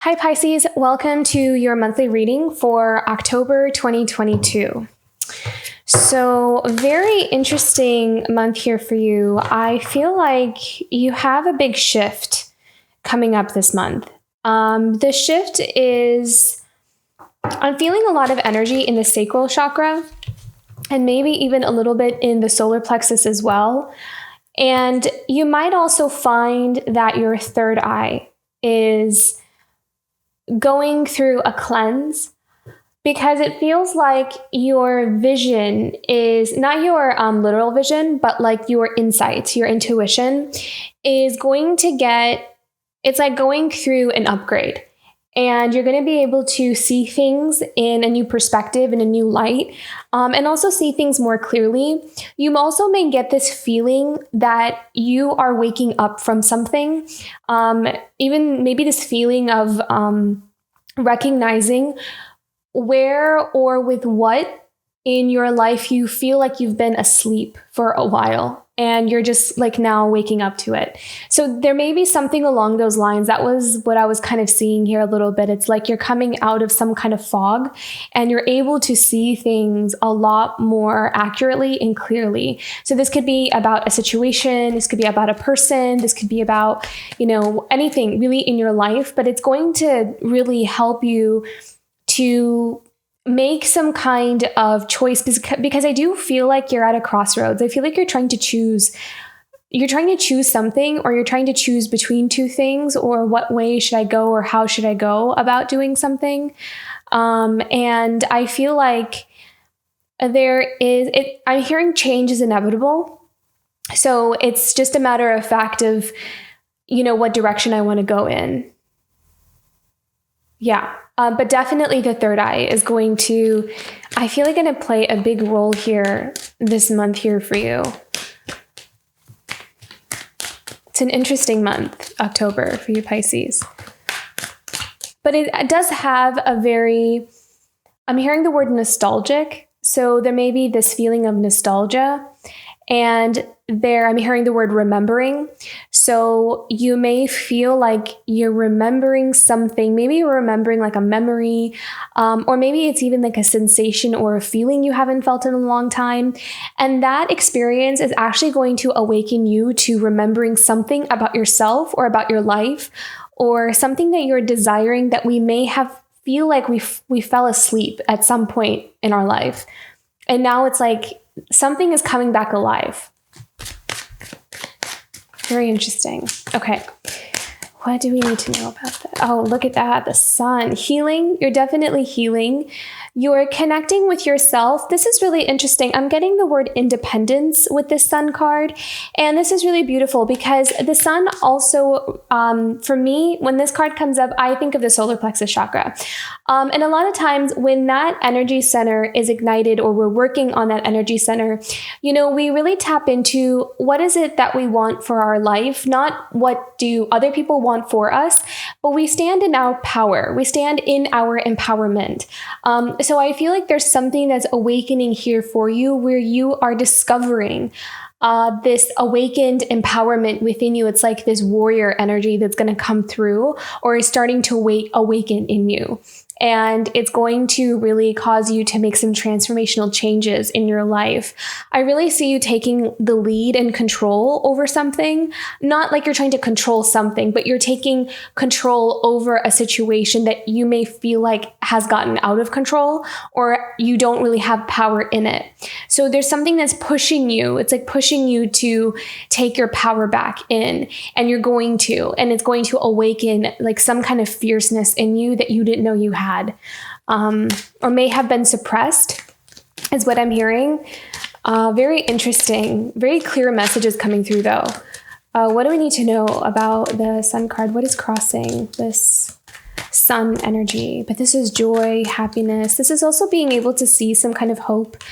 Hi, Pisces. Welcome to your monthly reading for October 2022. So, very interesting month here for you. I feel like you have a big shift coming up this month. The shift is, I'm feeling a lot of energy in the sacral chakra and maybe even a little bit in the solar plexus as well. And you might also find that your third eye is going through a cleanse because it feels like your vision is not your literal vision, but like your insights, your intuition is going to it's like going through an upgrade. And you're going to be able to see things in a new perspective, in a new light, and also see things more clearly. You also may get this feeling that you are waking up from something, even maybe this feeling of recognizing where or with what in your life you feel like you've been asleep for a while. And you're just like now waking up to it. So there may be something along those lines. That was what I was kind of seeing here a little bit. It's like you're coming out of some kind of fog and you're able to see things a lot more accurately and clearly. So this could be about a situation. This could be about a person. This could be about, anything really in your life, but it's going to really help you to make some kind of choice because I do feel like you're at a crossroads. I feel like you're trying to choose something, or you're trying to choose between two things, or what way should I go, or how should I go about doing something. And I feel like I'm hearing change is inevitable. So it's just a matter of fact of, what direction I want to go in. Yeah. But definitely the third eye is going to play a big role here this month here for you. It's an interesting month, October, for you Pisces. But it does have I'm hearing the word nostalgic. So there may be this feeling of nostalgia. And I'm hearing the word remembering. So you may feel like you're remembering something. Maybe you're remembering like a memory, or maybe it's even like a sensation or a feeling you haven't felt in a long time. And that experience is actually going to awaken you to remembering something about yourself or about your life, or something that you're desiring that we may feel like we fell asleep at some point in our life. And now it's like something is coming back alive. Very interesting. Okay. What do we need to know about that? Oh, look at that. The sun. Healing. You're definitely healing. You're connecting with yourself. This is really interesting. I'm getting the word independence with this sun card. And this is really beautiful because the sun also, for me, when this card comes up, I think of the solar plexus chakra. And a lot of times when that energy center is ignited, or we're working on that energy center, we really tap into what is it that we want for our life, not what do other people want for us, but we stand in our power. We stand in our empowerment. So I feel like there's something that's awakening here for you, where you are discovering this awakened empowerment within you. It's like this warrior energy that's going to come through, or is starting to awaken in you. And it's going to really cause you to make some transformational changes in your life. I really see you taking the lead and control over something, not like you're trying to control something, but you're taking control over a situation that you may feel like has gotten out of control, or you don't really have power in it. So there's something that's pushing you. It's like pushing you to take your power back in, and and it's going to awaken like some kind of fierceness in you that you didn't know you had. Or may have been suppressed, is what I'm hearing. Very interesting, very clear messages coming through though. What do we need to know about the sun card? What is crossing this sun energy? But this is joy, happiness. This is also being able to see some kind of hope.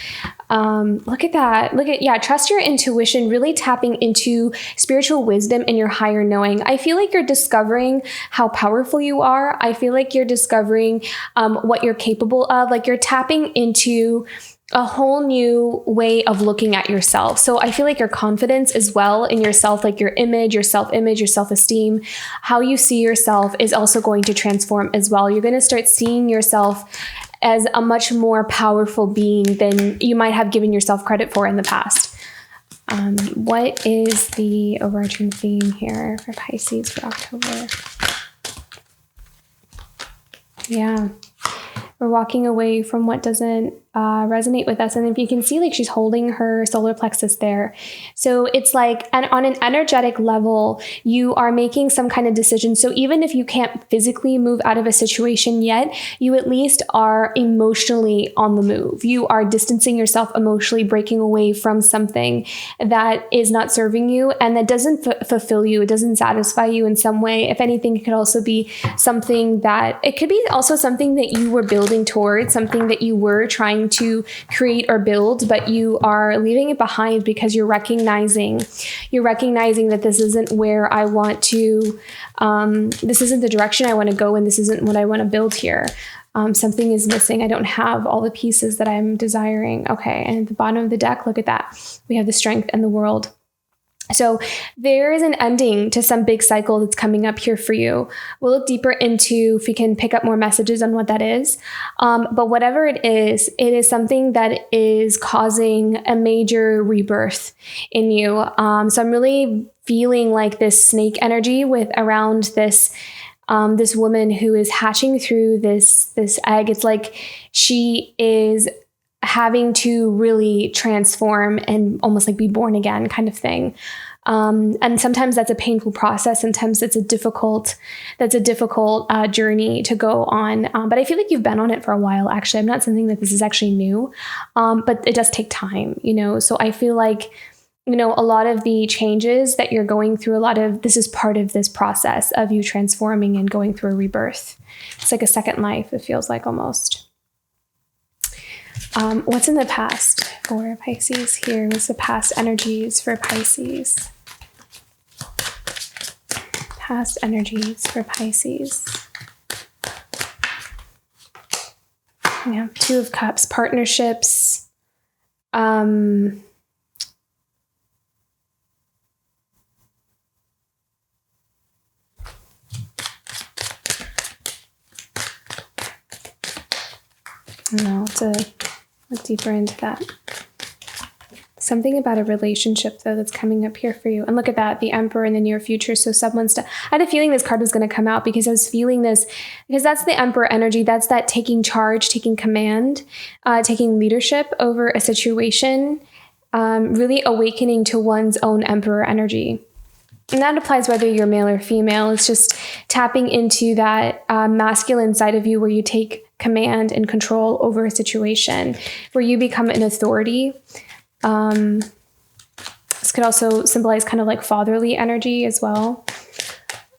Look at that. Trust your intuition, really tapping into spiritual wisdom and your higher knowing. I feel like you're discovering how powerful you are. I feel like you're discovering what you're capable of. Like you're tapping into a whole new way of looking at yourself. So I feel like your confidence as well in yourself, like your image, your self-image, your self-esteem, how you see yourself is also going to transform as well. You're going to start seeing yourself as a much more powerful being than you might have given yourself credit for in the past. What is the overarching theme here for Pisces for October? Yeah. We're walking away from what doesn't resonate with us. And if you can see, like, she's holding her solar plexus there. So it's like, and on an energetic level, you are making some kind of decision. So even if you can't physically move out of a situation yet, you at least are emotionally on the move. You are distancing yourself emotionally, breaking away from something that is not serving you and that doesn't fulfill you. It doesn't satisfy you in some way. If anything, it could also be something that, it could be also something that you were building towards, something that you were trying to create or build, but you are leaving it behind because you're recognizing that this isn't where I want to, this isn't the direction I want to go, and this isn't what I want to build here. Something is missing. I don't have all the pieces that I'm desiring. Okay. And at the bottom of the deck, look at that. We have the Strength and the World. So there is an ending to some big cycle that's coming up here for you. We'll look deeper into if we can pick up more messages on what that is. But whatever it is something that is causing a major rebirth in you. So I'm really feeling like this snake energy with around this this woman who is hatching through this egg. It's like she is having to really transform and almost like be born again kind of thing. And sometimes that's a painful process. Sometimes it's a difficult journey to go on. But I feel like you've been on it for a while, actually. I'm not saying that this is actually new, but it does take time, So I feel like, a lot of the changes that you're going through, this is part of this process of you transforming and going through a rebirth. It's like a second life, it feels like almost. What's in the past for Pisces here? What's the past energies for Pisces? Past energies for Pisces. Yeah, Two of Cups, partnerships. No, look deeper into that. Something about a relationship, though, that's coming up here for you. And look at that, the Emperor in the near future. So I had a feeling this card was going to come out because I was feeling this, because that's the Emperor energy. That's that taking charge, taking command, taking leadership over a situation, really awakening to one's own Emperor energy. And that applies whether you're male or female. It's just tapping into that masculine side of you where you take command and control over a situation, where you become an authority. This could also symbolize kind of like fatherly energy as well.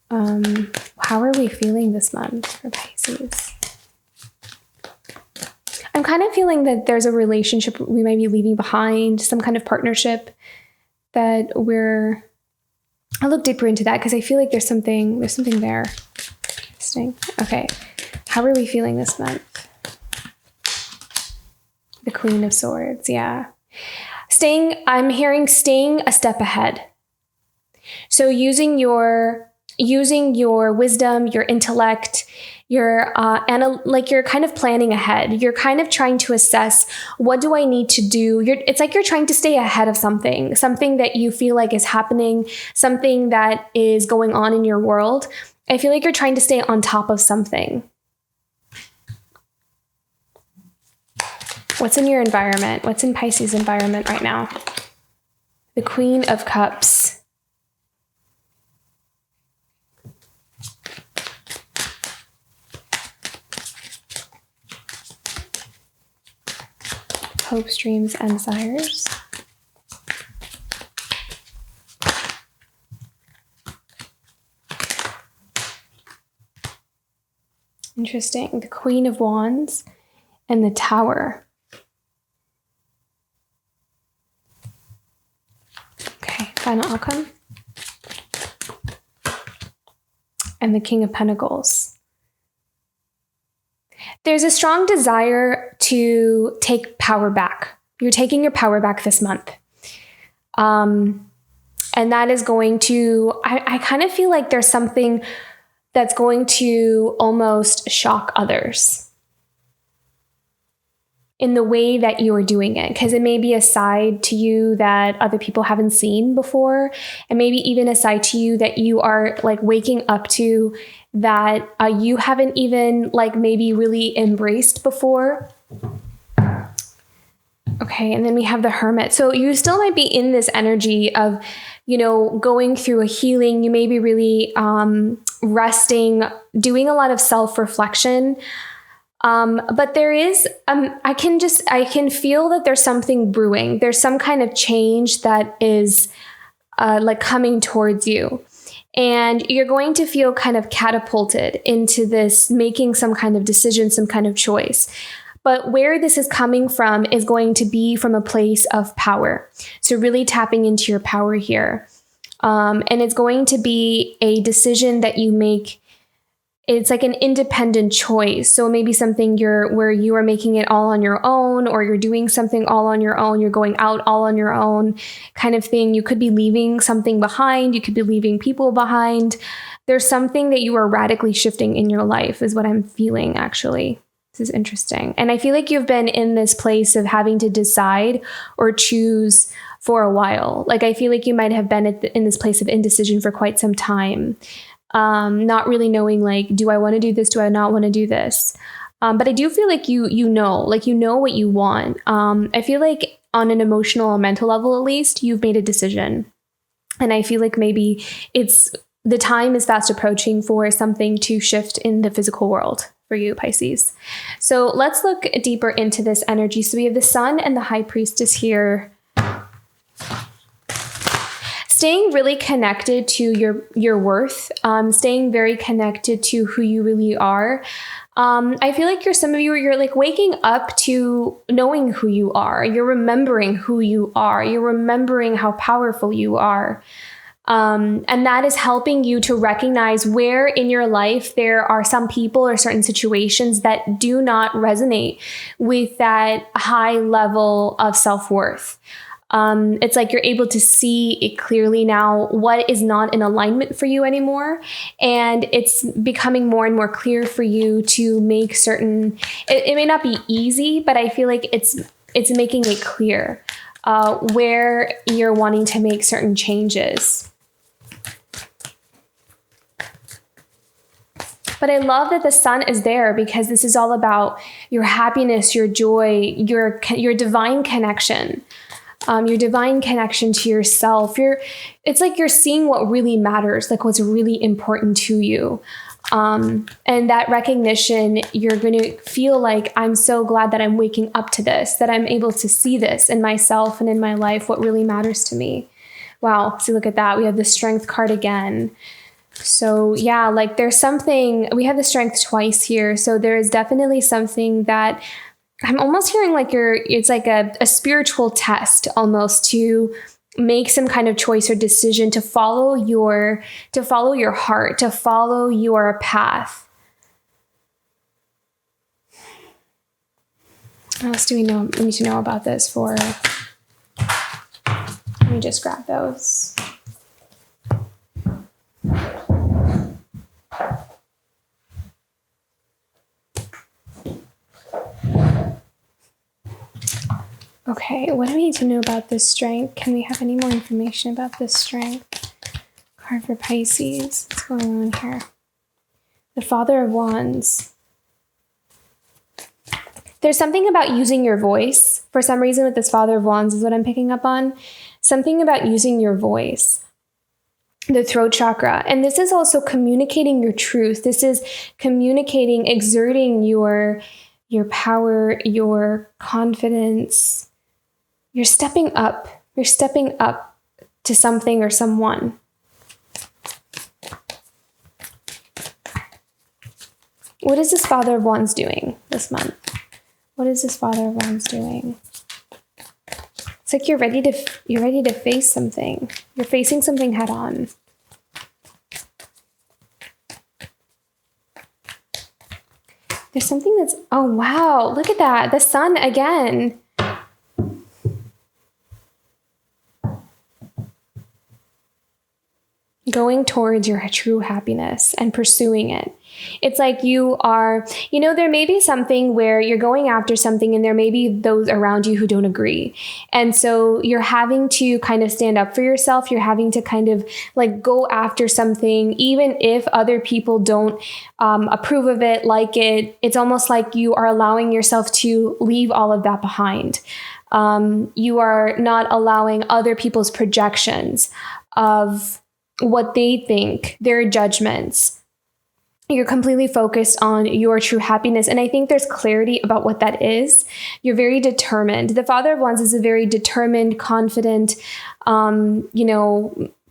How are we feeling this month for Pisces? I'm kind of feeling that there's a relationship we might be leaving behind, some kind of partnership that I'll look deeper into that because I feel like there's something there. Interesting. Okay. How are we feeling this month? The Queen of Swords. Yeah. I'm hearing staying a step ahead. So using your wisdom, your intellect, you're kind of planning ahead. You're kind of trying to assess, what do I need to do? It's like you're trying to stay ahead of something that you feel like is happening, something that is going on in your world. I feel like you're trying to stay on top of something. What's in your environment? What's in Pisces' environment right now? The Queen of Cups. Hopes, dreams, and desires. Interesting. The Queen of Wands and the Tower. Okay, final outcome. And the King of Pentacles. There's a strong desire to take power back. You're taking your power back this month. And that is going to, I kind of feel like there's something that's going to almost shock others in the way that you're doing it, because it may be a side to you that other people haven't seen before, and maybe even a side to you that you are like waking up to that you haven't even like maybe really embraced before. Okay, and then we have the Hermit. So you still might be in this energy of, going through a healing. You may be really resting, doing a lot of self-reflection. But there is, I can feel that there's something brewing. There's some kind of change that is like coming towards you. And you're going to feel kind of catapulted into this, making some kind of decision, some kind of choice. But where this is coming from is going to be from a place of power. So really tapping into your power here. And it's going to be a decision that you make. It's like an independent choice. So maybe something where you are making it all on your own, or you're doing something all on your own. You're going out all on your own kind of thing. You could be leaving something behind. You could be leaving people behind. There's something that you are radically shifting in your life is what I'm feeling, actually. This is interesting. And I feel like you've been in this place of having to decide or choose for a while. Like I feel like you might have been in this place of indecision for quite some time. Not really knowing, like, do I want to do this? Do I not want to do this? But I do feel like you know what you want. I feel like on an emotional and mental level, at least, you've made a decision. And I feel like maybe the time is fast approaching for something to shift in the physical world for you, Pisces. So let's look deeper into this energy. So we have the Sun and the High Priestess here. Staying really connected to your worth, staying very connected to who you really are. I feel like you're like waking up to knowing who you are. You're remembering who you are. You're remembering how powerful you are. And that is helping you to recognize where in your life there are some people or certain situations that do not resonate with that high level of self-worth. It's like you're able to see it clearly now what is not in alignment for you anymore. And it's becoming more and more clear for you to make certain, it may not be easy, but I feel like it's making it clear where you're wanting to make certain changes. But I love that the Sun is there because this is all about your happiness, your joy, your divine connection. Your divine connection to yourself. It's like you're seeing what really matters, like what's really important to you. And that recognition, you're going to feel like, I'm so glad that I'm waking up to this, that I'm able to see this in myself and in my life, what really matters to me. Wow. So look at that. We have the Strength card again. So yeah, like there's something, we have the Strength twice here. So there is definitely something that I'm almost hearing like it's like a spiritual test almost to make some kind of choice or decision to follow your heart, to follow your path. What else do we need to know about this for? Let me just grab those. Okay, what do we need to know about this Strength? Can we have any more information about this Strength? Card for Pisces. What's going on here? The Father of Wands. There's something about using your voice. For some reason with this Father of Wands is what I'm picking up on. Something about using your voice. The throat chakra. And this is also communicating your truth. This is communicating, exerting your power, your confidence. You're stepping up. You're stepping up to something or someone. What is this Father of Wands doing this month? What is this Father of Wands doing? It's like you're ready to face something. You're facing something head on. There's something that's, oh, wow. Look at that. The sun again. Going towards your true happiness and pursuing it. It's like you are, there may be something where you're going after something and there may be those around you who don't agree. And so you're having to kind of stand up for yourself. You're having to kind of like go after something, even if other people don't approve of it, like it. It's almost like you are allowing yourself to leave all of that behind. You are not allowing other people's projections of what they think, their judgments. You're completely focused on your true happiness. And I think there's clarity about what that is. You're very determined. The Father of Wands is a very determined, confident,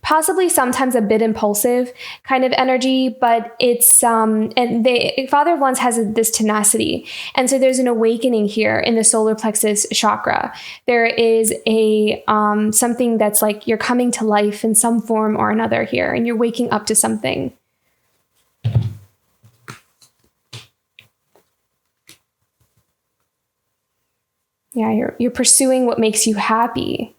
possibly sometimes a bit impulsive kind of energy, but it's, and the Father of Wands has this tenacity. And so there's an awakening here in the solar plexus chakra. There is a, something that's like you're coming to life in some form or another here, and you're waking up to something. Yeah, you're pursuing what makes you happy.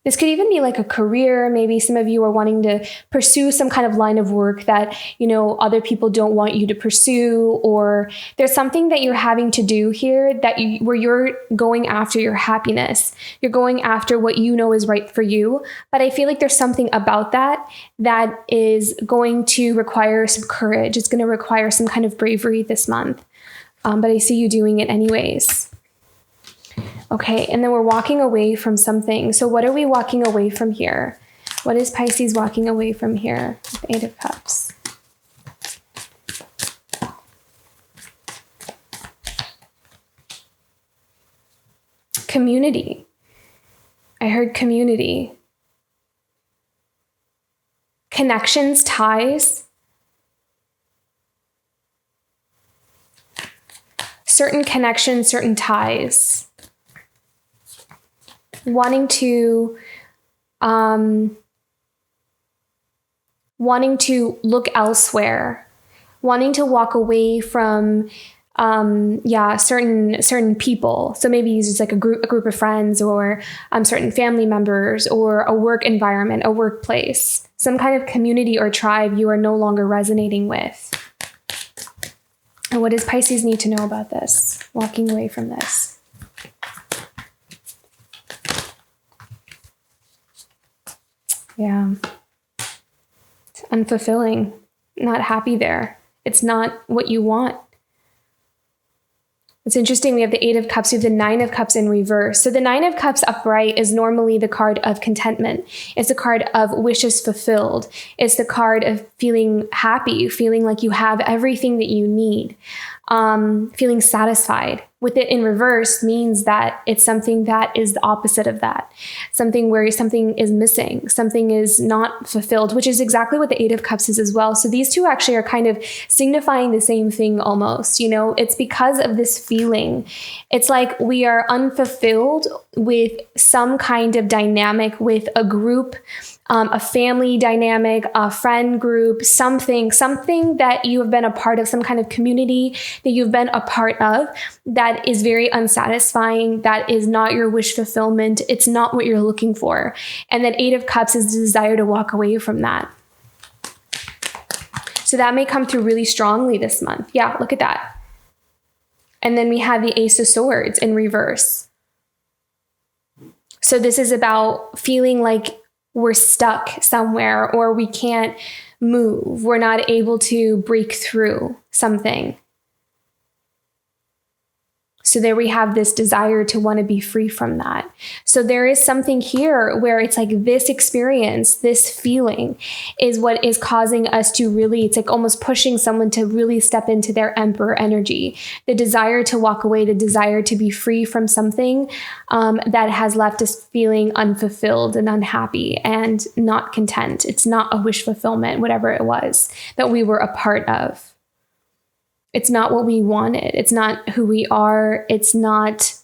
This could even be like a career. Maybe some of you are wanting to pursue some kind of line of work that, other people don't want you to pursue, or there's something that you're having to do here where you're going after your happiness. You're going after what you know is right for you. But I feel like there's something about that is going to require some courage. It's going to require some kind of bravery this month. But I see you doing it anyways. Okay, and then we're walking away from something. So what are we walking away from here? What is Pisces walking away from here? The Eight of Cups. Community. I heard community. Connections, ties. Certain connections, certain ties. Wanting to look elsewhere, wanting to walk away from certain people. So maybe it's just like a group of friends, or certain family members, or a work environment, a workplace, some kind of community or tribe you are no longer resonating with. And what does Pisces need to know about this? Walking away from this. Yeah. It's unfulfilling. Not happy there. It's not what you want. It's interesting. We have the Eight of Cups. We have the Nine of Cups in reverse. So the Nine of Cups upright is normally the card of contentment. It's the card of wishes fulfilled. It's the card of feeling happy, feeling like you have everything that you need, feeling satisfied. With it in reverse means that it's something that is the opposite of that. Something where something is missing, something is not fulfilled, which is exactly what the Eight of Cups is as well. So these two actually are kind of signifying the same thing almost. It's because of this feeling. It's like we are unfulfilled with some kind of dynamic with a group, a family dynamic, a friend group, something that you have been a part of, some kind of community that you've been a part of that is very unsatisfying, that is not your wish fulfillment. It's not what you're looking for. And that Eight of Cups is the desire to walk away from that. So that may come through really strongly this month. Yeah, look at that. And then we have the Ace of Swords in reverse. So this is about feeling like we're stuck somewhere, or we can't move. We're not able to break through something. So there we have this desire to want to be free from that. So there is something here where it's like this experience, this feeling is what is causing us to really, it's like almost pushing someone to really step into their Emperor energy. The desire to walk away, the desire to be free from something that has left us feeling unfulfilled and unhappy and not content. It's not a wish fulfillment, whatever it was that we were a part of. It's not what we wanted. It's not who we are. It's not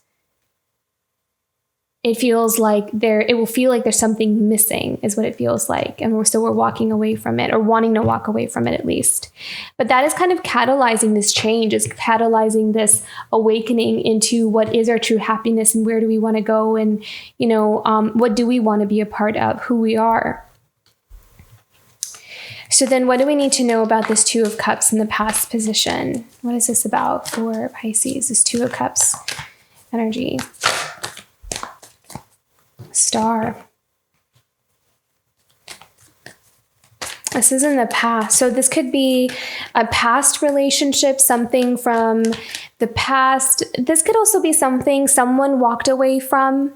it feels like it will feel like there's something missing is what it feels like. And we're walking away from it, or wanting to walk away from it at least. But that is kind of catalyzing this change, is catalyzing this awakening into what is our true happiness and where do we want to go, and, what do we want to be a part of, who we are. So then what do we need to know about this Two of Cups in the past position? What is this about for Pisces, this Two of Cups energy? Star. This is in the past. So this could be a past relationship, something from the past. This could also be something someone walked away from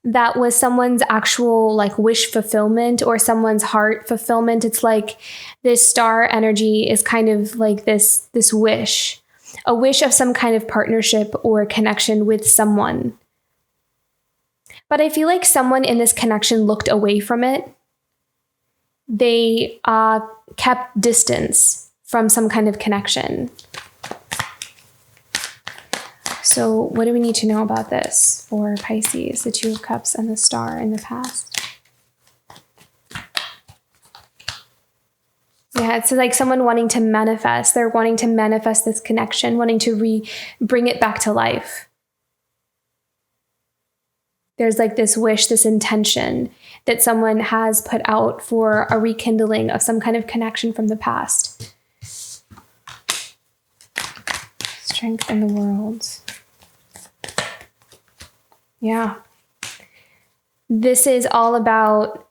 that was someone's actual like wish fulfillment or someone's heart fulfillment. It's like this star energy is kind of like this wish, a wish of some kind of partnership or connection with someone. But I feel like someone in this connection looked away from it. They kept distance from some kind of connection. So what do we need to know about this for Pisces, the Two of Cups and the Star in the past? Yeah, it's like someone wanting to manifest. They're wanting to manifest this connection, wanting to bring it back to life. There's like this wish, this intention that someone has put out for a rekindling of some kind of connection from the past. Strength in the world. Yeah. This is all about,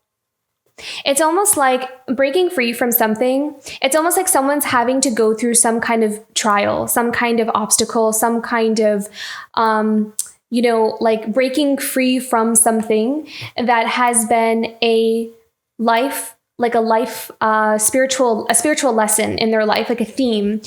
it's almost like breaking free from something. It's almost like someone's having to go through some kind of trial, some kind of obstacle, some kind of, like breaking free from something that has been a spiritual lesson in their life, like a theme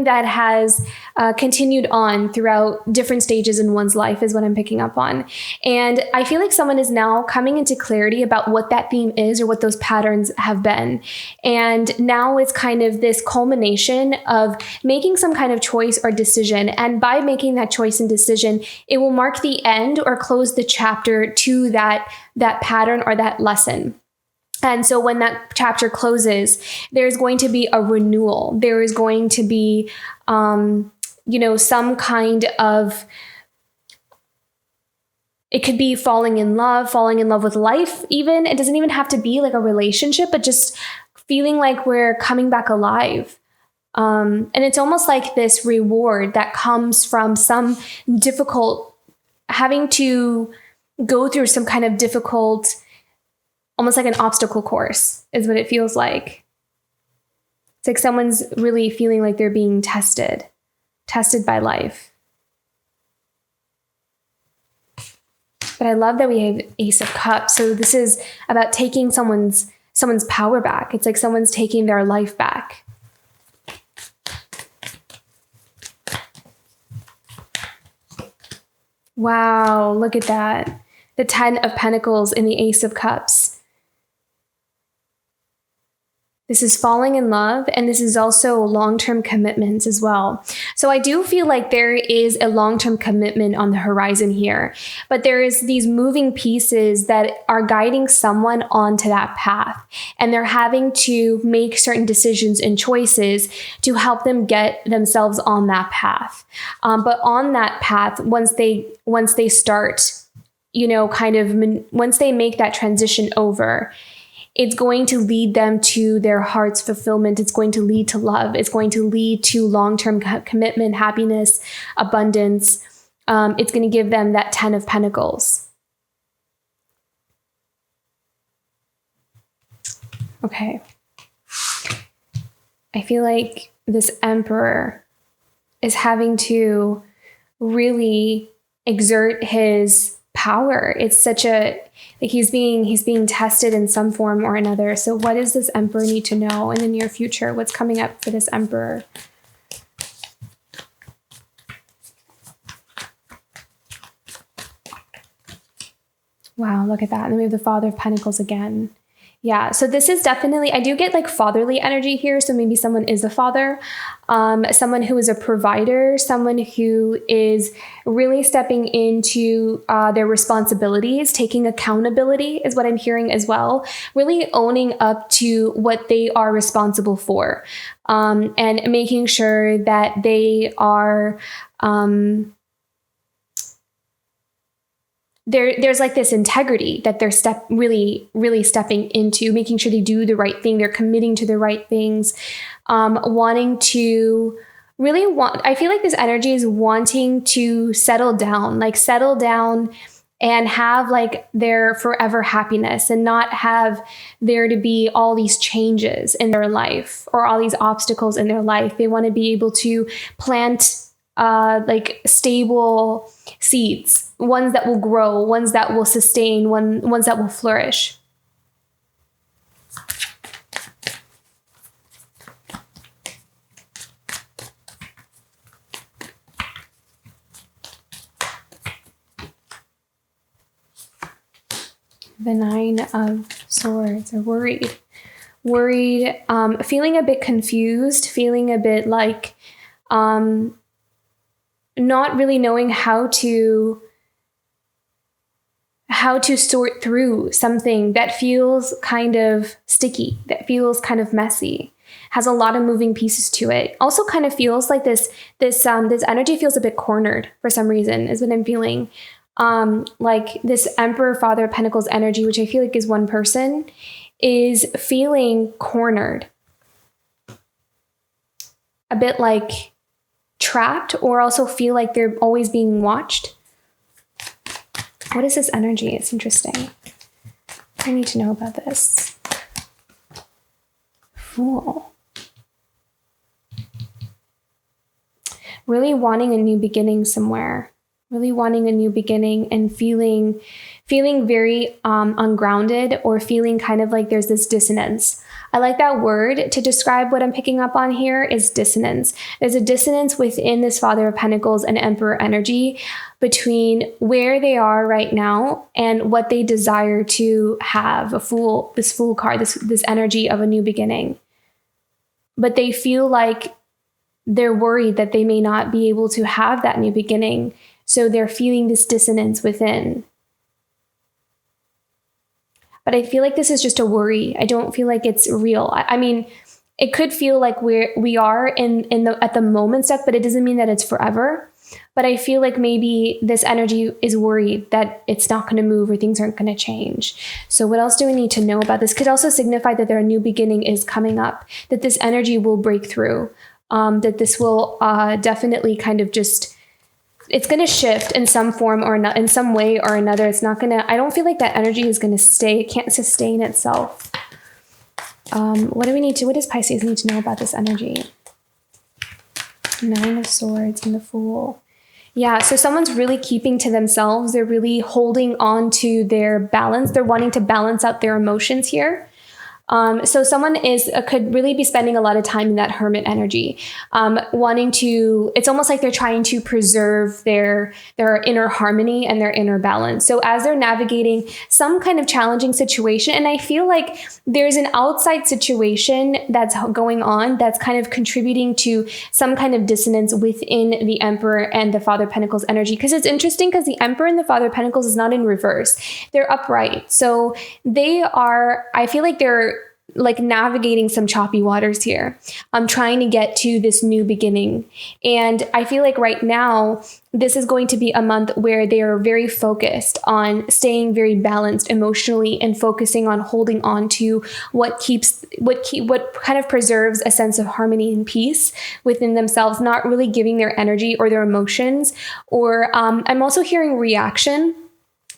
that has continued on throughout different stages in one's life is what I'm picking up on. And I feel like someone is now coming into clarity about what that theme is or what those patterns have been. And now it's kind of this culmination of making some kind of choice or decision. And by making that choice and decision, it will mark the end or close the chapter to that pattern or that lesson. And so when that chapter closes, there's going to be a renewal. There is going to be, some kind of, it could be falling in love with life even. It doesn't even have to be like a relationship, but just feeling like we're coming back alive. And it's almost like this reward that comes from some difficult, having to go through some kind of difficult, almost like an obstacle course is what it feels like. It's like someone's really feeling like they're being tested by life. But I love that we have Ace of Cups. So this is about taking someone's power back. It's like someone's taking their life back. Wow, look at that. The 10 of Pentacles and the Ace of Cups. This is falling in love, and this is also long-term commitments as well. So I do feel like there is a long-term commitment on the horizon here, but there is these moving pieces that are guiding someone onto that path, and they're having to make certain decisions and choices to help them get themselves on that path. But on that path, once they start, once they make that transition over, it's going to lead them to their heart's fulfillment. It's going to lead to love. It's going to lead to long-term commitment, happiness, abundance. It's going to give them that 10 of Pentacles. Okay. I feel like this Emperor is having to really exert his power. It's such a, like he's being tested in some form or another. So what does this Emperor need to know in the near future? What's coming up for this Emperor? Wow, look at that. And then we have the Father of Pentacles again. Yeah, so this is definitely, I do get like fatherly energy here. So maybe someone is a father. someone who is a provider, someone who is really stepping into their responsibilities, taking accountability is what I'm hearing as well, really owning up to what they are responsible for, and making sure that they are there's like this integrity that they're really stepping into, making sure they do the right thing. They're committing to the right things, wanting to I feel like this energy is wanting to settle down and have like their forever happiness, and not have there to be all these changes in their life or all these obstacles in their life. They want to be able to plant like stable seeds, ones that will grow, ones that will sustain, ones that will flourish. The Nine of Swords are worried, feeling a bit confused, feeling a bit like, not really knowing how to sort through something that feels kind of sticky, that feels kind of messy, has a lot of moving pieces to it. Also kind of feels like this energy feels a bit cornered for some reason, is what I'm feeling. Like this Emperor, Father of Pentacles energy, which I feel like is one person, is feeling cornered. A bit like trapped, or also feel like they're always being watched. What is this energy? It's interesting. I need to know about this. Fool. Really wanting a new beginning somewhere. Really wanting a new beginning and feeling very ungrounded, or feeling kind of like there's this dissonance. I like that word to describe what I'm picking up on here, is dissonance. There's a dissonance within this Father of Pentacles and Emperor energy between where they are right now and what they desire to have. This Fool card, this energy of a new beginning. But they feel like they're worried that they may not be able to have that new beginning. So they're feeling this dissonance within. But I feel like this is just a worry. I don't feel like it's real. I mean, it could feel like we are at the moment stuck, but it doesn't mean that it's forever. But I feel like maybe this energy is worried that it's not going to move or things aren't going to change. So what else do we need to know about this? Could also signify that their new beginning is coming up, that this energy will break through, that this will definitely kind of just, it's going to shift in some form or in some way or another. It's not going to, I don't feel like that energy is going to stay. It can't sustain itself. What does Pisces need to know about this energy? Nine of Swords and the Fool. Yeah, so someone's really keeping to themselves. They're really holding on to their balance. They're wanting to balance out their emotions here. So someone could really be spending a lot of time in that hermit energy, wanting to, it's almost like they're trying to preserve their inner harmony and their inner balance. So as they're navigating some kind of challenging situation, and I feel like there's an outside situation that's going on that's kind of contributing to some kind of dissonance within the Emperor and the Father of Pentacles energy. Because it's interesting, because the Emperor and the Father of Pentacles is not in reverse. They're upright. So I feel like they're like navigating some choppy waters here. I'm trying to get to this new beginning. And I feel like right now, this is going to be a month where they are very focused on staying very balanced emotionally and focusing on holding on to what kind of preserves a sense of harmony and peace within themselves, not really giving their energy or their emotions. Or I'm also hearing reaction.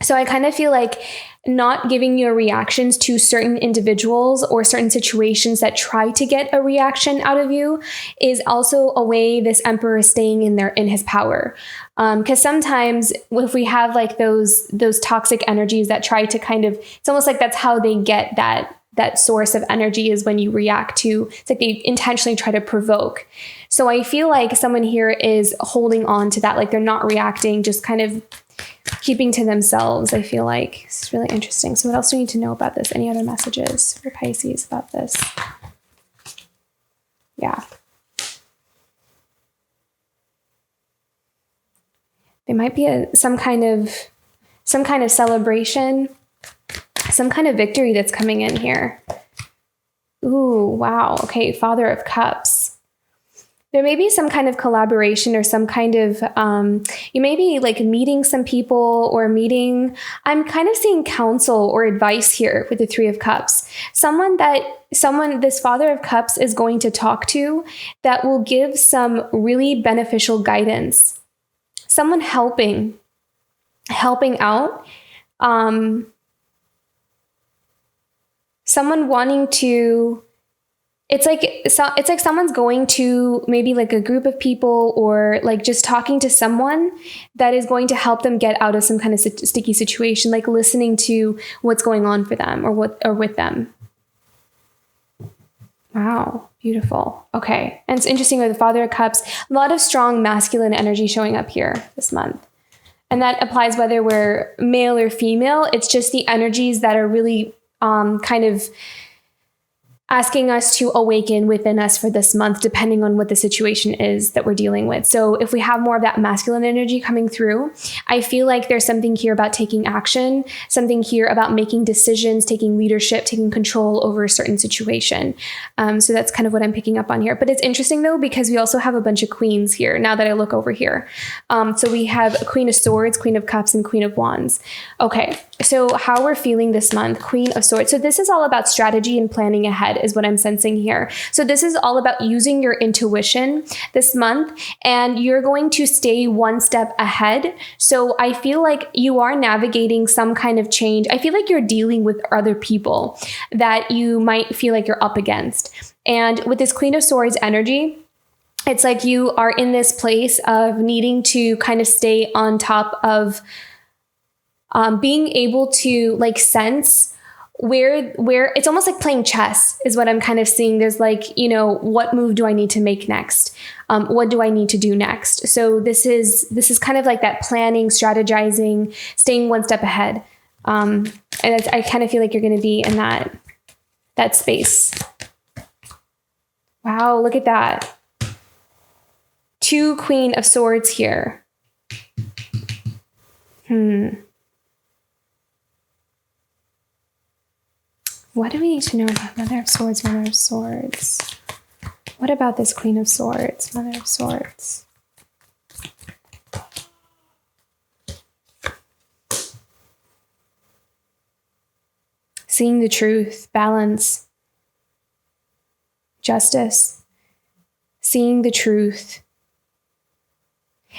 So I kind of feel like not giving your reactions to certain individuals or certain situations that try to get a reaction out of you is also a way this Emperor is staying in his power. Because sometimes if we have like those toxic energies that try to kind of, it's almost like that's how they get that source of energy, is when you react to, it's like they intentionally try to provoke. So I feel like someone here is holding on to that, like they're not reacting, just kind of keeping to themselves. I feel like it's really interesting. So what else do we need to know about this? Any other messages for Pisces about this? Yeah. It might be some kind of celebration, some kind of victory that's coming in here. Ooh, wow. Okay, Father of Cups. There may be some kind of collaboration or some kind of, you may be like meeting some people or I'm kind of seeing counsel or advice here with the Three of Cups. This Father of Cups is going to talk to that will give some really beneficial guidance. Someone helping out. Someone wanting to, it's like someone's going to maybe like a group of people or like just talking to someone that is going to help them get out of some kind of sticky situation, like listening to what's going on for them or with them. Wow, beautiful. Okay. And it's interesting with the Father of Cups, a lot of strong masculine energy showing up here this month. And that applies whether we're male or female. It's just the energies that are really kind of asking us to awaken within us for this month, depending on what the situation is that we're dealing with. So if we have more of that masculine energy coming through, I feel like there's something here about taking action, something here about making decisions, taking leadership, taking control over a certain situation. So that's kind of what I'm picking up on here. But it's interesting though, because we also have a bunch of queens here now that I look over here. So we have a Queen of Swords, Queen of Cups, and Queen of Wands. Okay, so how we're feeling this month, Queen of Swords. So this is all about strategy and planning ahead is what I'm sensing here. So this is all about using your intuition this month, and you're going to stay one step ahead. So I feel like you are navigating some kind of change. I feel like you're dealing with other people that you might feel like you're up against. And with this Queen of Swords energy, it's like you are in this place of needing to kind of stay on top of being able to like sense where it's almost like playing chess is what I'm kind of seeing. There's like, what move do I need to make next? What do I need to do next? So this is kind of like that planning, strategizing, staying one step ahead. And I kind of feel like you're going to be in that space. Wow, look at that. 2 Queen of Swords here. What do we need to know about Mother of Swords, Mother of Swords? What about this Queen of Swords, Mother of Swords? Seeing the truth, balance, justice, seeing the truth.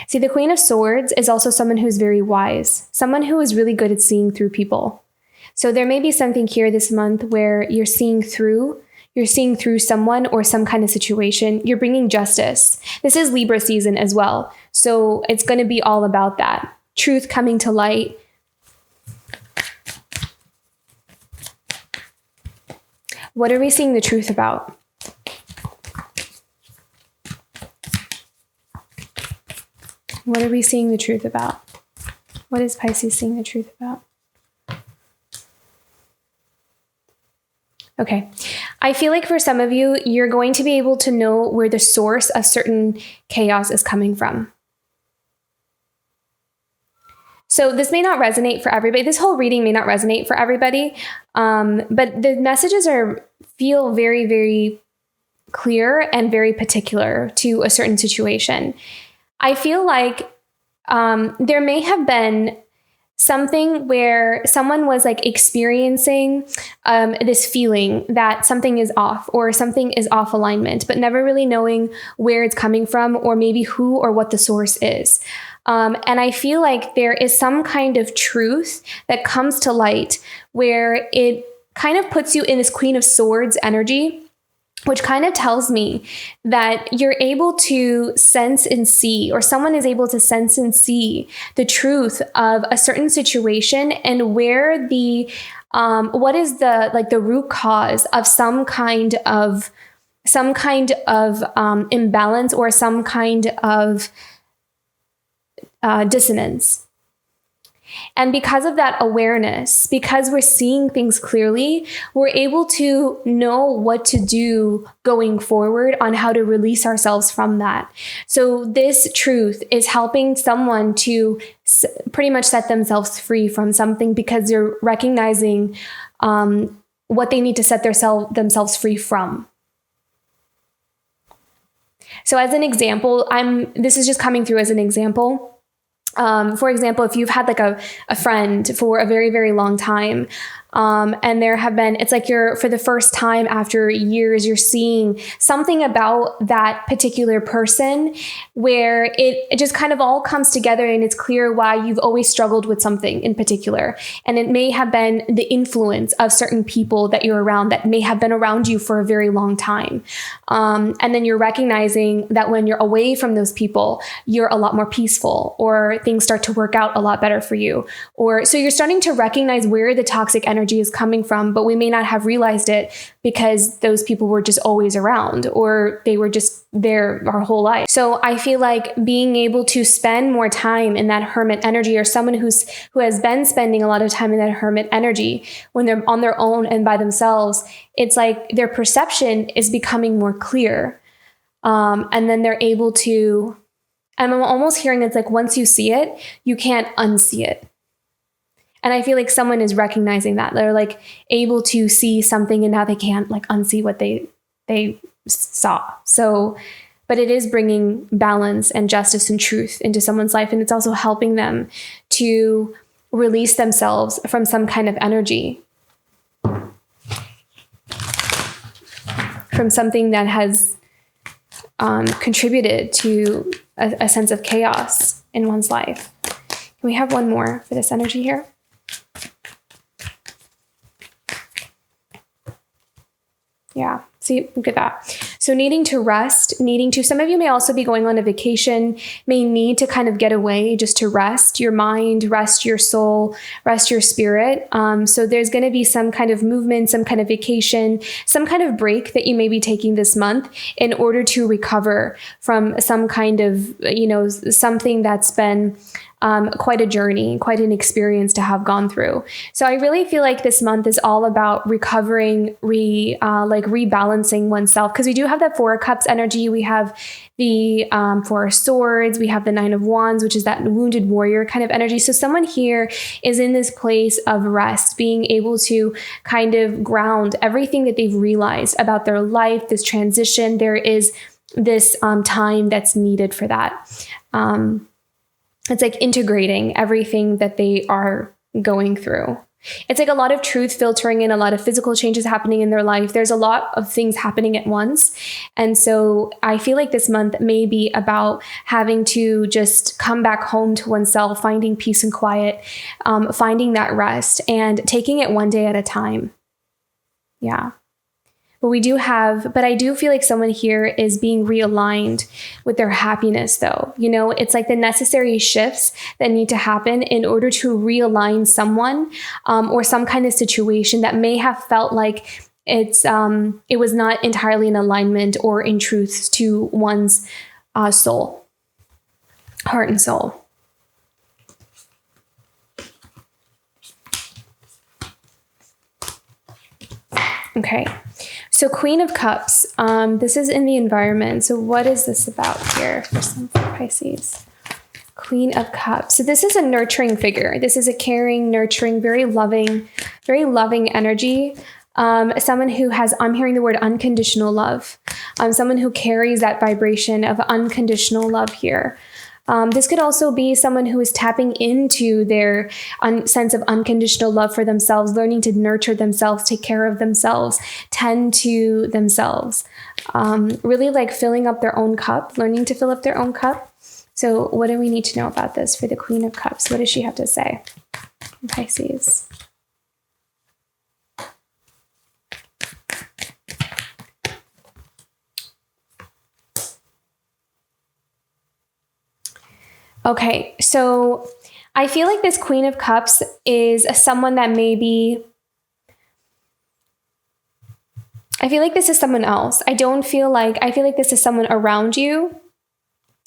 See, the Queen of Swords is also someone who's very wise, someone who is really good at seeing through people. So there may be something here this month where you're seeing through someone or some kind of situation. You're bringing justice. This is Libra season as well. So it's going to be all about that. Truth coming to light. What are we seeing the truth about? What are we seeing the truth about? What is Pisces seeing the truth about? Okay. I feel like for some of you, you're going to be able to know where the source of certain chaos is coming from. So this may not resonate for everybody. This whole reading may not resonate for everybody. But the messages feel very, very clear and very particular to a certain situation. I feel like there may have been something where someone was like experiencing this feeling that something is off or something is off alignment, but never really knowing where it's coming from or maybe who or what the source is. And I feel like there is some kind of truth that comes to light where it kind of puts you in this Queen of Swords energy, which kind of tells me that you're able to sense and see, or someone is able to sense and see the truth of a certain situation and where what is the root cause of some kind of imbalance or some kind of dissonance. And because of that awareness, because we're seeing things clearly, we're able to know what to do going forward on how to release ourselves from that. So this truth is helping someone to pretty much set themselves free from something because they're recognizing what they need to set themselves free from. So as an example, this is just coming through as an example. For example, if you've had like a friend for a very, very long time, and it's like for the first time after years, you're seeing something about that particular person where it just kind of all comes together and it's clear why you've always struggled with something in particular. And it may have been the influence of certain people that you're around that may have been around you for a very long time. And then you're recognizing that when you're away from those people, you're a lot more peaceful, or things start to work out a lot better for you. So you're starting to recognize where the toxic energy is coming from, but we may not have realized it because those people were just always around, or they were just there our whole life. So I feel like being able to spend more time in that hermit energy, or someone who has been spending a lot of time in that hermit energy when they're on their own and by themselves, it's like their perception is becoming more clear. And then they're able to, and I'm almost hearing it's like once you see it, you can't unsee it. And I feel like someone is recognizing that. They're like able to see something and now they can't like unsee what they saw. So, but it is bringing balance and justice and truth into someone's life. And it's also helping them to release themselves from some kind of energy, from something that has contributed to a sense of chaos in one's life. Can we have one more for this energy here? Yeah, see, look at that. So needing to rest, some of you may also be going on a vacation, may need to kind of get away just to rest your mind, rest your soul, rest your spirit. So there's going to be some kind of movement, some kind of vacation, some kind of break that you may be taking this month in order to recover from some kind of, something that's been quite a journey, quite an experience to have gone through. So I really feel like this month is all about recovering, rebalancing oneself, because we do have that Four of Cups energy. We have the Four of Swords. We have the Nine of Wands, which is that wounded warrior kind of energy. So someone here is in this place of rest, being able to kind of ground everything that they've realized about their life, this transition. There is this time that's needed for that. It's like integrating everything that they are going through. It's like a lot of truth filtering in, a lot of physical changes happening in their life. There's a lot of things happening at once. And so I feel like this month may be about having to just come back home to oneself, finding peace and quiet, finding that rest and taking it one day at a time. Yeah. But I do feel like someone here is being realigned with their happiness though. It's like the necessary shifts that need to happen in order to realign someone, or some kind of situation that may have felt like it was not entirely in alignment or in truth to one's soul, heart and soul. Okay. So Queen of Cups, this is in the environment. So what is this about here for some Pisces? Queen of Cups. So this is a nurturing figure. This is a caring, nurturing, very loving energy. Someone who has, I'm hearing the word unconditional love. Someone who carries that vibration of unconditional love here. This could also be someone who is tapping into their sense of unconditional love for themselves, learning to nurture themselves, take care of themselves, tend to themselves, really like filling up their own cup, learning to fill up their own cup. So what do we need to know about this for the Queen of Cups? What does she have to say? Pisces. Okay, so I feel like this Queen of Cups is someone that I feel like this is someone else. I feel like this is someone around you.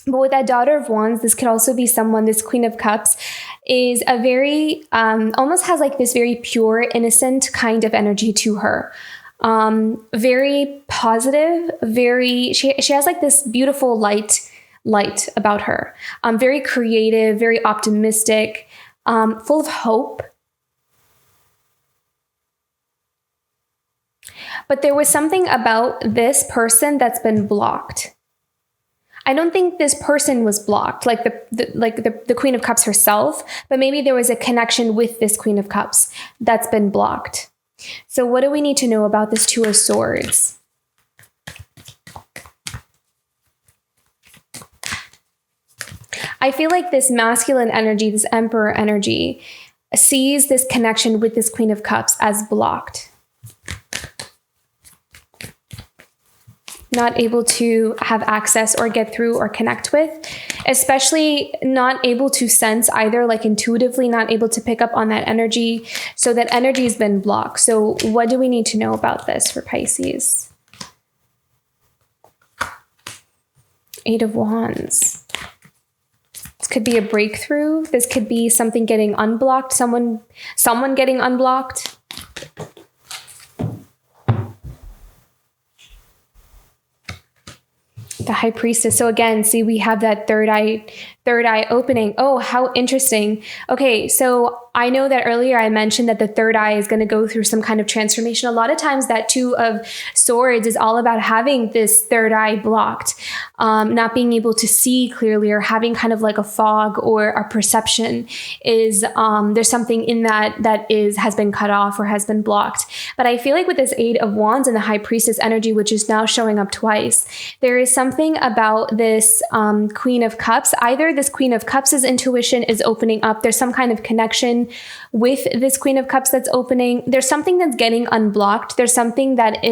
But with that Daughter of Wands, this could also be someone, this Queen of Cups is a very, almost has like this very pure, innocent kind of energy to her. Very positive, she has like this beautiful light about her. Very creative, very optimistic, full of hope. But there was something about this person that's been blocked. I don't think this person was blocked, like the Queen of Cups herself, but maybe there was a connection with this Queen of Cups that's been blocked. So what do we need to know about this Two of Swords? I feel like this masculine energy, this Emperor energy, sees this connection with this Queen of Cups as blocked. Not able to have access or get through or connect with, especially not able to sense either, like intuitively not able to pick up on that energy. So that energy has been blocked. So what do we need to know about this for Pisces? Eight of Wands. This could be a breakthrough. This could be something getting unblocked, someone getting unblocked. The High Priestess. So again, see, we have that third eye opening. Oh, how interesting. Okay, so I know that earlier I mentioned that the third eye is going to go through some kind of transformation. A lot of times that Two of Swords is all about having this third eye blocked, not being able to see clearly, or having kind of like a fog or a perception is, there's something in that has been cut off or has been blocked. But I feel like with this Eight of Wands and the High Priestess energy, which is now showing up twice, there is something about this Queen of Cups. Either this Queen of Cups' intuition is opening up. There's some kind of connection with this Queen of Cups that's opening. There's something that's getting unblocked. There's something that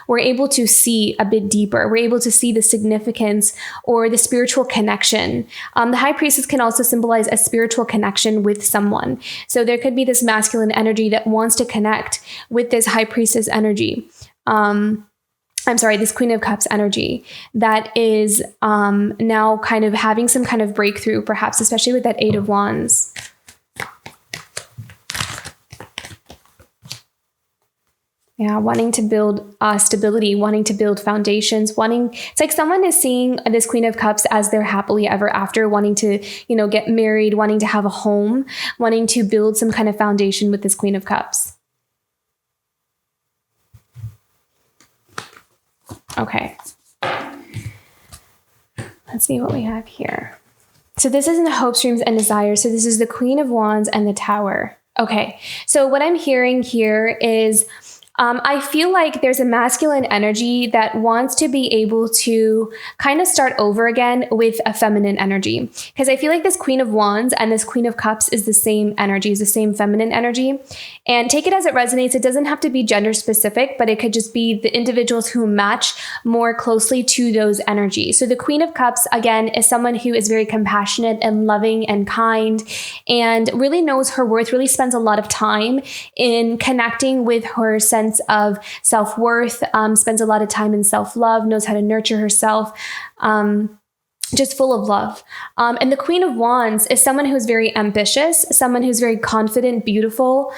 we're able to see a bit deeper. We're able to see the significance or the spiritual connection. The High Priestess can also symbolize a spiritual connection with someone. So there could be this masculine energy that wants to connect with this High Priestess energy. This Queen of Cups energy that is now kind of having some kind of breakthrough, perhaps, especially with that Eight of Wands. Yeah, wanting to build stability, wanting to build foundations, it's like someone is seeing this Queen of Cups as their happily ever after, wanting to, get married, wanting to have a home, wanting to build some kind of foundation with this Queen of Cups. Okay. Let's see what we have here. So this is in the hopes, dreams, and desires. So this is the Queen of Wands and the Tower. Okay. So what I'm hearing here is I feel like there's a masculine energy that wants to be able to kind of start over again with a feminine energy. Because I feel like this Queen of Wands and this Queen of Cups is the same energy, is the same feminine energy. And take it as it resonates. It doesn't have to be gender specific, but it could just be the individuals who match more closely to those energies. So the Queen of Cups, again, is someone who is very compassionate and loving and kind and really knows her worth, really spends a lot of time in connecting with her sense of self-worth, spends a lot of time in self-love, knows how to nurture herself, just full of love. And the Queen of Wands is someone who's very ambitious, someone who's very confident, beautiful,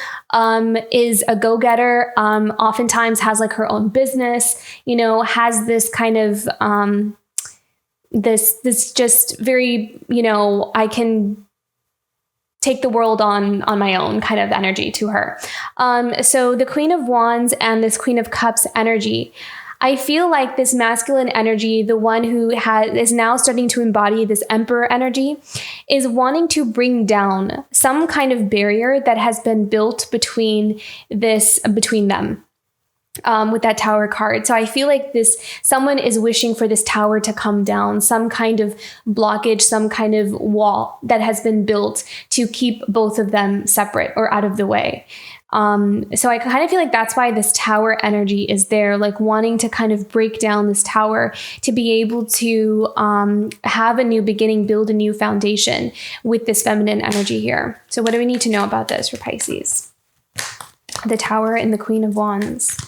is a go-getter, oftentimes has like her own business, has this kind of, this just very, I can take the world on my own kind of energy to her. So the Queen of Wands and this Queen of Cups energy, I feel like this masculine energy, the one who is now starting to embody this Emperor energy, is wanting to bring down some kind of barrier that has been built between them. With that Tower card. So I feel like someone is wishing for this tower to come down, some kind of blockage, some kind of wall that has been built to keep both of them separate or out of the way. So I kind of feel like that's why this Tower energy is there, like wanting to kind of break down this tower to be able to have a new beginning, build a new foundation with this feminine energy here. So what do we need to know about this for Pisces? The Tower and the Queen of Wands.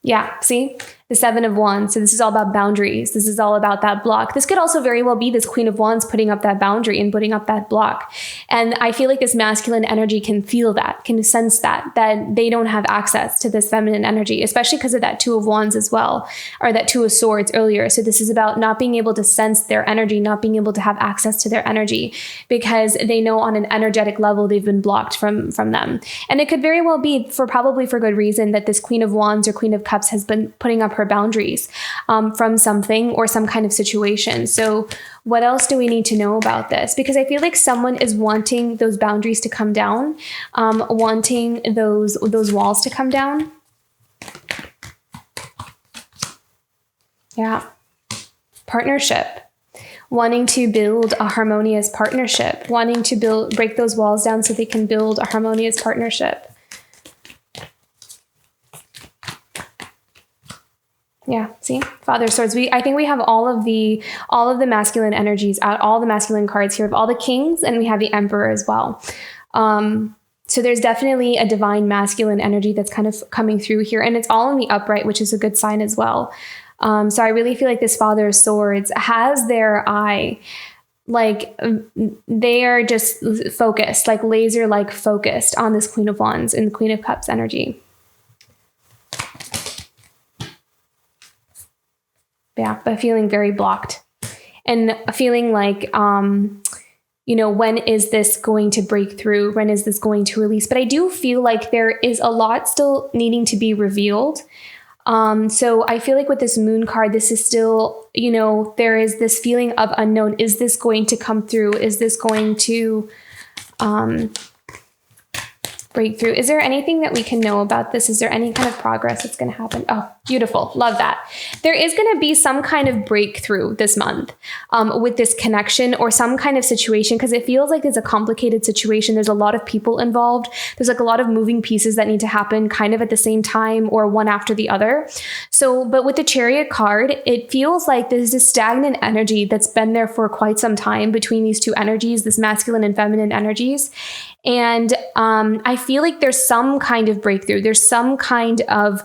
Yeah, see? the Seven of Wands. So this is all about boundaries. This is all about that block. This could also very well be this Queen of Wands putting up that boundary and putting up that block. And I feel like this masculine energy can feel that, can sense that they don't have access to this feminine energy, especially because of that Two of Wands as well, or that Two of Swords earlier. So this is about not being able to sense their energy, not being able to have access to their energy, because they know on an energetic level they've been blocked from them. And it could very well be, probably for good reason, that this Queen of Wands or Queen of Cups has been putting up her boundaries from something or some kind of situation. So what else do we need to know about this? Because I feel like someone is wanting those boundaries to come down, wanting those walls to come down. Yeah. Partnership. Wanting to build a harmonious partnership, wanting to break those walls down so they can build a harmonious partnership. Yeah, see, Father of Swords. I think we have all of the masculine energies out, all the masculine cards here. We have all the kings, and we have the Emperor as well. So there's definitely a divine masculine energy that's kind of coming through here, and it's all in the upright, which is a good sign as well. So I really feel like this Father of Swords has their eye, like they are just focused, like laser-like focused on this Queen of Wands and the Queen of Cups energy. Yeah, but feeling very blocked and feeling like, when is this going to break through? When is this going to release? But I do feel like there is a lot still needing to be revealed. So I feel like with this Moon card, this is still, there is this feeling of unknown. Is this going to come through? Is this going to break through? Is there anything that we can know about this? Is there any kind of progress that's going to happen? Oh, beautiful. Love that. There is going to be some kind of breakthrough this month with this connection or some kind of situation, because it feels like it's a complicated situation. There's a lot of people involved. There's like a lot of moving pieces that need to happen kind of at the same time or one after the other. So, but with the Chariot card, it feels like there's this stagnant energy that's been there for quite some time between these two energies, this masculine and feminine energies. And I feel like there's some kind of breakthrough. There's some kind of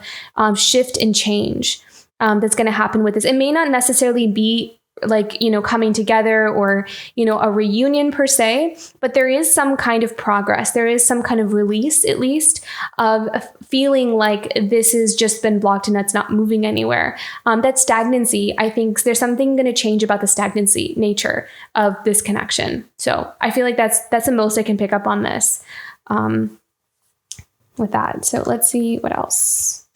shift and change that's going to happen with this. It may not necessarily be like, coming together or, a reunion per se, but there is some kind of progress. There is some kind of release, at least, of feeling like this has just been blocked and that's not moving anywhere. That stagnancy, I think there's something going to change about the stagnancy nature of this connection. So I feel like that's the most I can pick up on this with that. So let's see what else.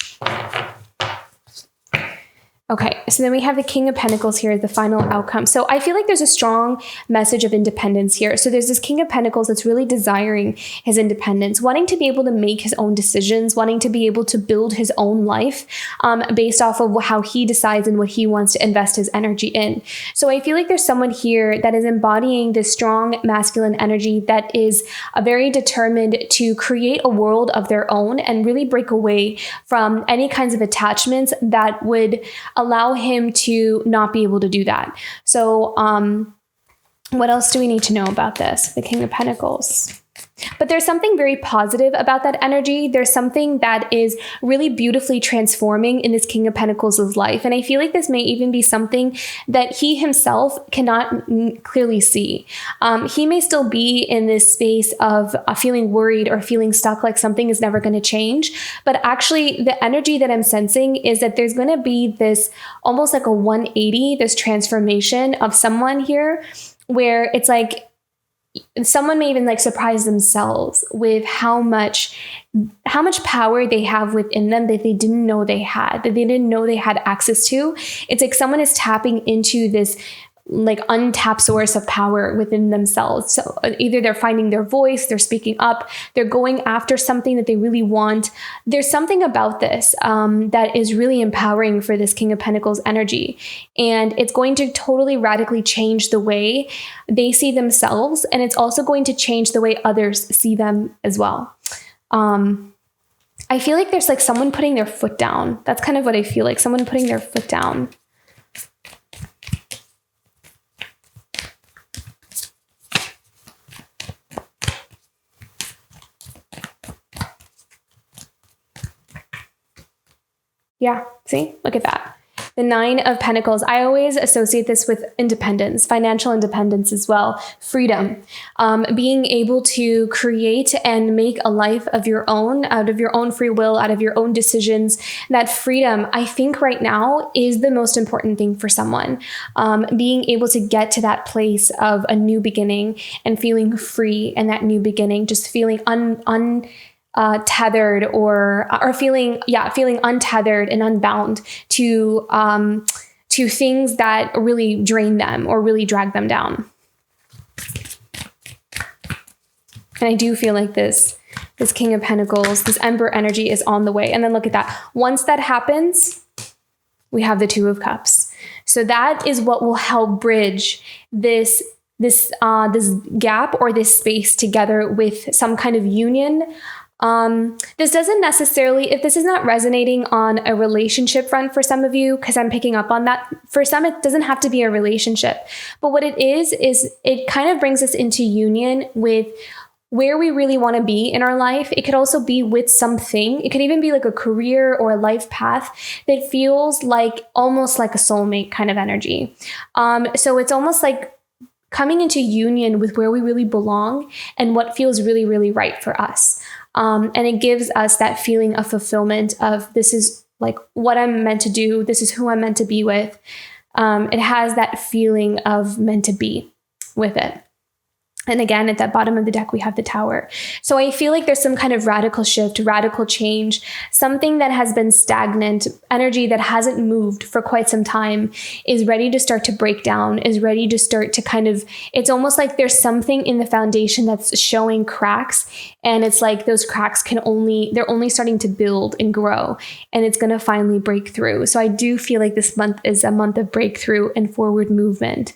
Okay, so then we have the King of Pentacles here, the final outcome. So I feel like there's a strong message of independence here. So there's this King of Pentacles that's really desiring his independence, wanting to be able to make his own decisions, wanting to be able to build his own life based off of how he decides and what he wants to invest his energy in. So I feel like there's someone here that is embodying this strong masculine energy that is very determined to create a world of their own and really break away from any kinds of attachments that would allow him to not be able to do that. So what else do we need to know about this? The King of Pentacles. But there's something very positive about that energy. There's something that is really beautifully transforming in this King of Pentacles' life. And I feel like this may even be something that he himself cannot clearly see. He may still be in this space of feeling worried or feeling stuck, like something is never going to change. But actually, the energy that I'm sensing is that there's going to be this almost like a 180, this transformation of someone here where it's like, someone may even like surprise themselves with how much power they have within them that they didn't know they had, that they didn't know they had access to. It's like someone is tapping into this like untapped source of power within themselves. So either they're finding their voice, they're speaking up, they're going after something that they really want. There's something about this that is really empowering for this King of Pentacles energy. And it's going to totally radically change the way they see themselves. And it's also going to change the way others see them as well. I feel like there's like someone putting their foot down. That's kind of what I feel like, someone putting their foot down. Yeah, see, look at that. The Nine of Pentacles. I always associate this with independence, financial independence as well, freedom, being able to create and make a life of your own, out of your own free will, out of your own decisions. That freedom, I think right now, is the most important thing for someone. Being able to get to that place of a new beginning and feeling free in that new beginning, just feeling tethered or feeling untethered and unbound to things that really drain them or really drag them down. And I do feel like this King of Pentacles, this Emperor energy is on the way. And then look at that. Once that happens, we have the Two of Cups. So that is what will help bridge this gap or this space together with some kind of union. This doesn't necessarily, if this is not resonating on a relationship front for some of you, because I'm picking up on that, for some, it doesn't have to be a relationship. But what it is it kind of brings us into union with where we really want to be in our life. It could also be with something. It could even be like a career or a life path that feels like almost like a soulmate kind of energy. So it's almost like coming into union with where we really belong and what feels really, really right for us. And it gives us that feeling of fulfillment of this is like what I'm meant to do. This is who I'm meant to be with. It has that feeling of meant to be with it. And again, at that bottom of the deck, we have the Tower. So I feel like there's some kind of radical shift, radical change, something that has been stagnant, energy that hasn't moved for quite some time is ready to start to break down, is ready to start to kind of, it's almost like there's something in the foundation that's showing cracks. And it's like those cracks they're only starting to build and grow, and it's going to finally break through. So I do feel like this month is a month of breakthrough and forward movement.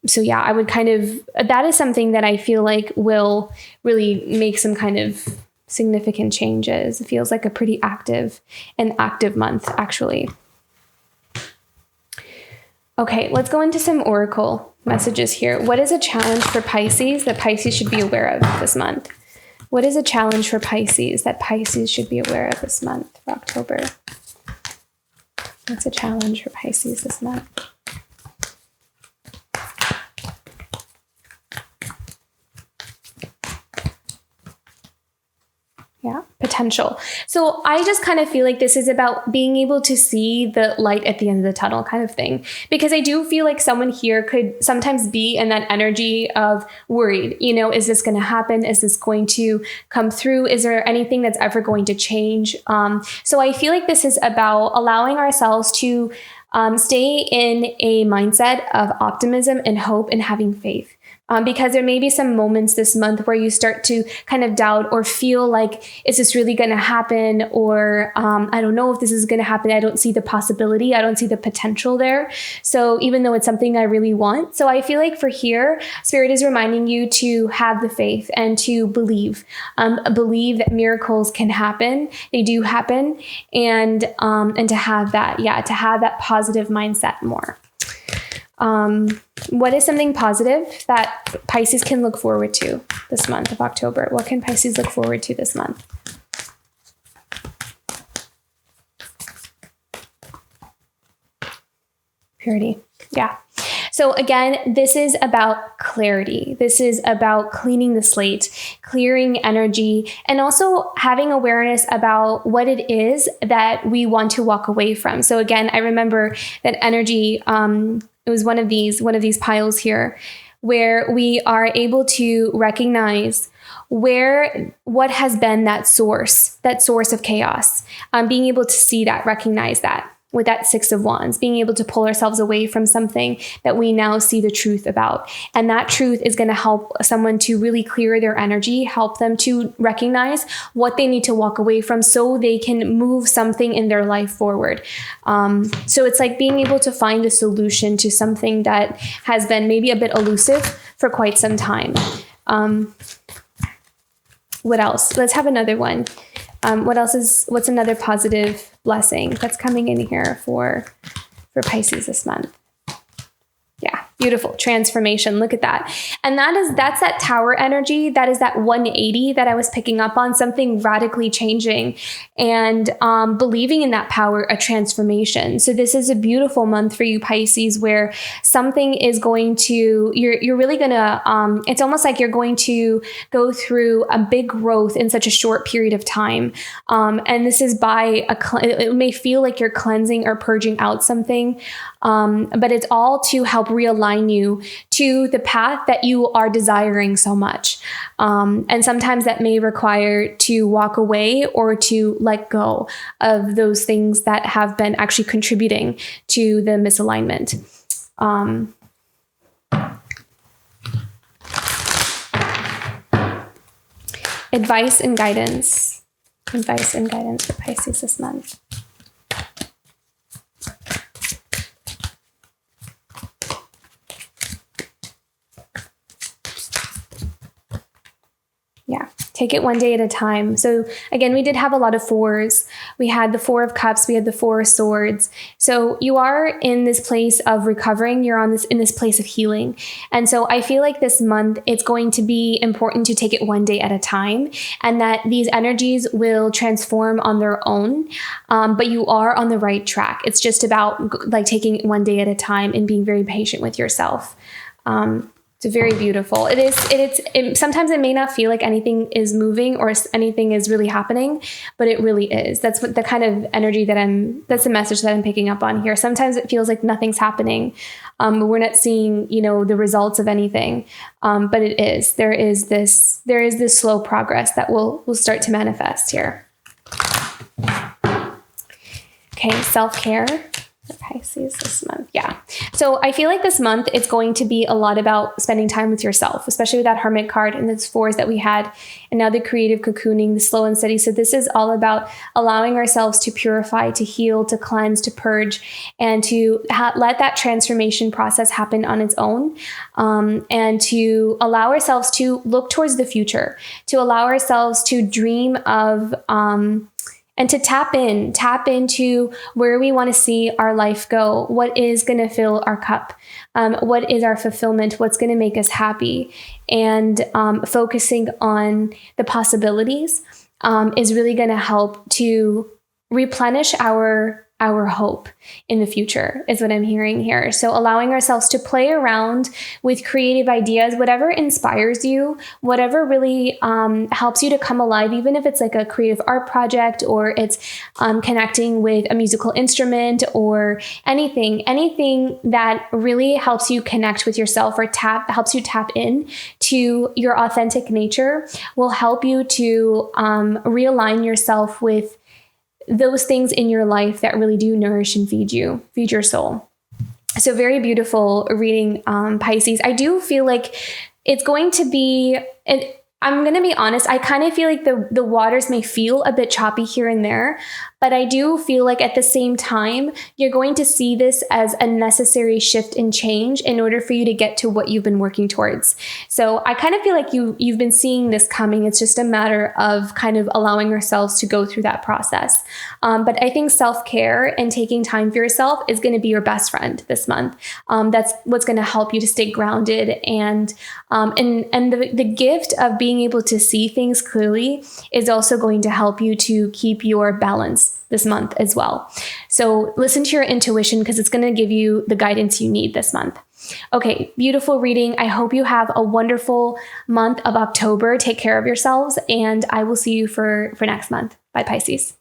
So yeah, I would that is something that I feel like will really make some kind of significant changes. It feels like a pretty active month, actually. Okay, let's go into some oracle messages here. What is a challenge for Pisces that Pisces should be aware of this month? What is a challenge for Pisces that Pisces should be aware of this month for October? What's a challenge for Pisces this month? Yeah, potential. So I just kind of feel like this is about being able to see the light at the end of the tunnel kind of thing. Because I do feel like someone here could sometimes be in that energy of worried. Is this going to happen? Is this going to come through? Is there anything that's ever going to change? So I feel like this is about allowing ourselves to stay in a mindset of optimism and hope and having faith. Because there may be some moments this month where you start to kind of doubt or feel like, is this really going to happen? Or I don't know if this is going to happen. I don't see the possibility. I don't see the potential there. So even though it's something I really want. So I feel like for here, Spirit is reminding you to have the faith and to believe that miracles can happen. They do happen. And to have that positive mindset more. What is something positive that Pisces can look forward to this month of October? What can Pisces look forward to this month? Purity. Yeah. So again, this is about clarity. This is about cleaning the slate, clearing energy, and also having awareness about what it is that we want to walk away from. So again, I remember that energy, it was one of these piles here where we are able to recognize what has been that source of chaos, being able to see that, recognize that with that Six of Wands, being able to pull ourselves away from something that we now see the truth about. And that truth is going to help someone to really clear their energy, help them to recognize what they need to walk away from so they can move something in their life forward. So it's like being able to find a solution to something that has been maybe a bit elusive for quite some time. What else? Let's have another one. What's another positive blessing that's coming in here for Pisces this month? Yeah, Beautiful transformation. Look at that. And that's that tower energy. That is that 180 that I was picking up on, something radically changing and believing in that power, a transformation. So this is a beautiful month for you, Pisces, where something is going to, you're really going to, it's almost like you're going to go through a big growth in such a short period of time. And this is by it may feel like you're cleansing or purging out something, but it's all to help realign you to the path that you are desiring so much. And sometimes that may require to walk away or to let go of those things that have been actually contributing to the misalignment. Advice and guidance. Advice and guidance for Pisces this month. Yeah, take it one day at a time. So again, we did have a lot of fours. We had the Four of Cups. We had the Four of Swords. So you are in this place of recovering. You're in this place of healing. And so I feel like this month, it's going to be important to take it one day at a time, and that these energies will transform on their own. But you are on the right track. It's just about like taking it one day at a time and being very patient with yourself. It's very beautiful. Sometimes it may not feel like anything is moving or anything is really happening, but it really is. That's what the kind of energy that's the message that I'm picking up on here. Sometimes it feels like nothing's happening. We're not seeing, the results of anything. But it is. There is this slow progress that will start to manifest here. Okay, self-care. Pisces this month. Yeah. So I feel like this month it's going to be a lot about spending time with yourself, especially with that Hermit card and the fours that we had, and now the creative cocooning, the slow and steady. So this is all about allowing ourselves to purify, to heal, to cleanse, to purge, and to let that transformation process happen on its own, and to allow ourselves to look towards the future, to allow ourselves to dream of, and to tap into where we want to see our life go. What is going to fill our cup? What is our fulfillment? What's going to make us happy? And focusing on the possibilities is really going to help to replenish our hope in the future, is what I'm hearing here. So allowing ourselves to play around with creative ideas, whatever inspires you, whatever really helps you to come alive, even if it's like a creative art project or it's connecting with a musical instrument or anything that really helps you connect with yourself or helps you tap in to your authentic nature will help you to realign yourself with those things in your life that really do nourish and feed your soul. So very beautiful reading, Pisces. I do feel like it's going to be, I'm going to be honest, I kind of feel like the waters may feel a bit choppy here and there, but I do feel like at the same time, you're going to see this as a necessary shift and change in order for you to get to what you've been working towards. So I kind of feel like you've been seeing this coming. It's just a matter of kind of allowing ourselves to go through that process. But I think self-care and taking time for yourself is going to be your best friend this month. That's what's going to help you to stay grounded, and the gift of being able to see things clearly is also going to help you to keep your balance this month as well. So listen to your intuition, because it's going to give you the guidance you need this month. Okay, beautiful reading. I hope you have a wonderful month of October. Take care of yourselves, and I will see you for next month. Bye, Pisces.